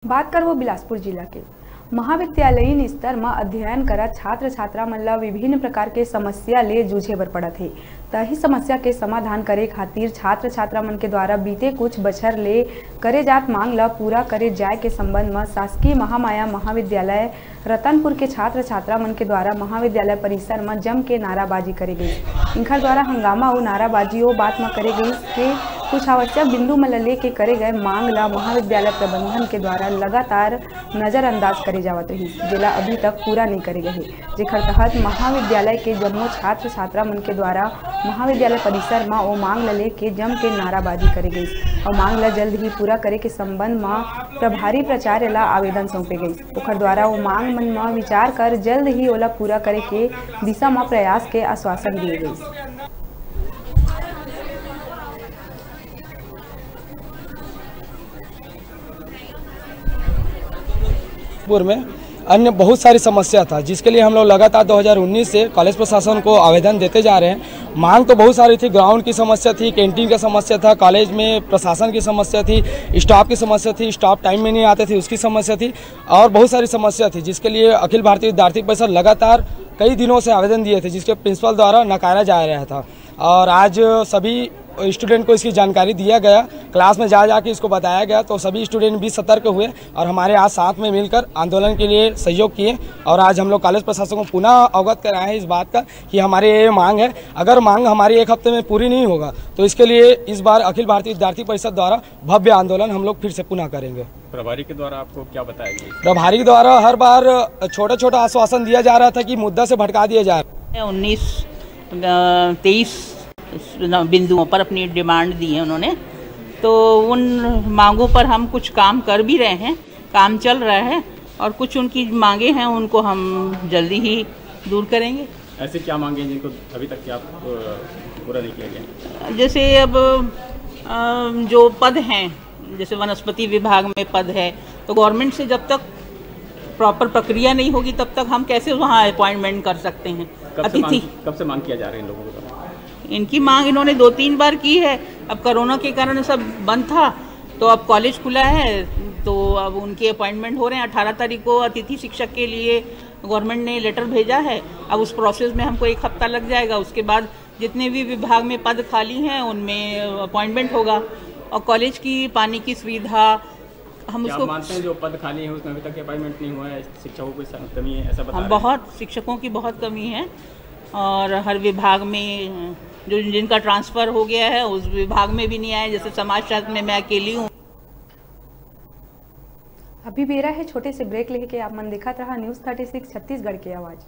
बात करबो बिलासपुर जिला के महाविद्यालयीन स्तर में अध्ययन करत छात्र छात्रा मन ला विभिन्न प्रकार के समस्या ले जूझे बर पड़त है। तही समस्या के समाधान करे खातिर छात्र छात्रा मन के द्वारा बीते कुछ बछर ले करे जात मांग ला पूरा करे जाए के संबंध में शासकीय महामाया महाविद्यालय रतनपुर के छात्र छात्रा मन के द्वारा महाविद्यालय परिसर में जम के नाराबाजी करे गई। इनका द्वारा हंगामा और नाराबाजी ओ बात में करे गई के कुछ आवश्यक बिंदु में लेके करे गए मांग ला महाविद्यालय प्रबंधन के द्वारा लगातार नजरअंदाज करे जावत रही, जिला अभी तक पूरा नहीं करे गए, जेकर तहत महाविद्यालय के जम्मो छात्र छात्रा मन के द्वारा महाविद्यालय परिसर में वो मांग ला लेके जम के नाराबाजी करे गई और मांग ला जल्द ही पूरा करे के संबंध में प्रभारी प्राचार्य ला आवेदन सौंपे गई। ओकर द्वारा वो मांग मन में विचार कर जल्द ही ओला पूरा करे के दिशा में प्रयास के आश्वासन दिए गई। में अन्य बहुत सारी समस्या था, जिसके लिए हम लोग लगातार 2019 से कॉलेज प्रशासन को आवेदन देते जा रहे हैं। मांग तो बहुत सारी थी, ग्राउंड की समस्या थी, कैंटीन का समस्या था, कॉलेज में प्रशासन की समस्या थी, स्टाफ की समस्या थी, स्टाफ टाइम में नहीं आते थे उसकी समस्या थी और बहुत सारी समस्या थी, जिसके लिए अखिल भारतीय विद्यार्थी परिषद लगातार कई दिनों से आवेदन दिए थे, जिसके प्रिंसिपल द्वारा नकारा जा रहा था। और आज सभी स्टूडेंट को इसकी जानकारी दिया गया, क्लास में जाके इसको बताया गया, तो सभी स्टूडेंट भी सतर्क हुए और हमारे आज साथ में मिलकर आंदोलन के लिए सहयोग किए। और आज हम लोग कॉलेज प्रशासन को पुनः अवगत कराए हैं इस बात का कि हमारी ये मांग है। अगर मांग हमारी एक हफ्ते में पूरी नहीं होगा तो इसके लिए इस बार अखिल भारतीय विद्यार्थी परिषद द्वारा भव्य आंदोलन हम लोग फिर से पुनः करेंगे। प्रभारी के द्वारा आपको क्या बताया गया? प्रभारी के द्वारा हर बार छोटा छोटा आश्वासन दिया जा रहा था कि मुद्दा से भटका दिया जा रहा है। 19-23 बिंदुओं पर अपनी डिमांड दी है उन्होंने, तो उन मांगों पर हम कुछ काम कर भी रहे हैं, काम चल रहा है और कुछ उनकी मांगे हैं उनको हम जल्दी ही दूर करेंगे। ऐसे क्या मांगे हैं जिनको अभी तक क्या पूरा नहीं किया गया? जैसे अब जो पद हैं, जैसे वनस्पति विभाग में पद है, तो गवर्नमेंट से जब तक प्रॉपर प्रक्रिया नहीं होगी तब तक हम कैसे वहाँ अपॉइंटमेंट कर सकते हैं। अतिथि कब से मांग किया जा रहा है इन लोगों को? इनकी मांग इन्होंने 2-3 बार की है। अब कोरोना के कारण सब बंद था, तो अब कॉलेज खुला है तो अब उनके अपॉइंटमेंट हो रहे हैं। 18 तारीख को अतिथि शिक्षक के लिए गवर्नमेंट ने लेटर भेजा है। अब उस प्रोसेस में हमको 1 हफ्ता लग जाएगा। उसके बाद जितने भी विभाग में पद खाली हैं उनमें अपॉइंटमेंट होगा। और कॉलेज की पानी की सुविधा हम उसको मानते हैं जो पद खाली है उसमें अभी तक अपॉइंटमेंट नहीं हुआ है, शिक्षकों की कमी है ऐसा बता रहे हैं। बहुत शिक्षकों की बहुत कमी है और हर विभाग में जो जिनका ट्रांसफ़र हो गया है उस विभाग में भी नहीं आए। जैसे समाजशास्त्र में मैं अकेली हूँ। अभी बेरा है छोटे से ब्रेक लेके आप मन दिखात रहा न्यूज़ 36 छत्तीसगढ़ की आवाज़।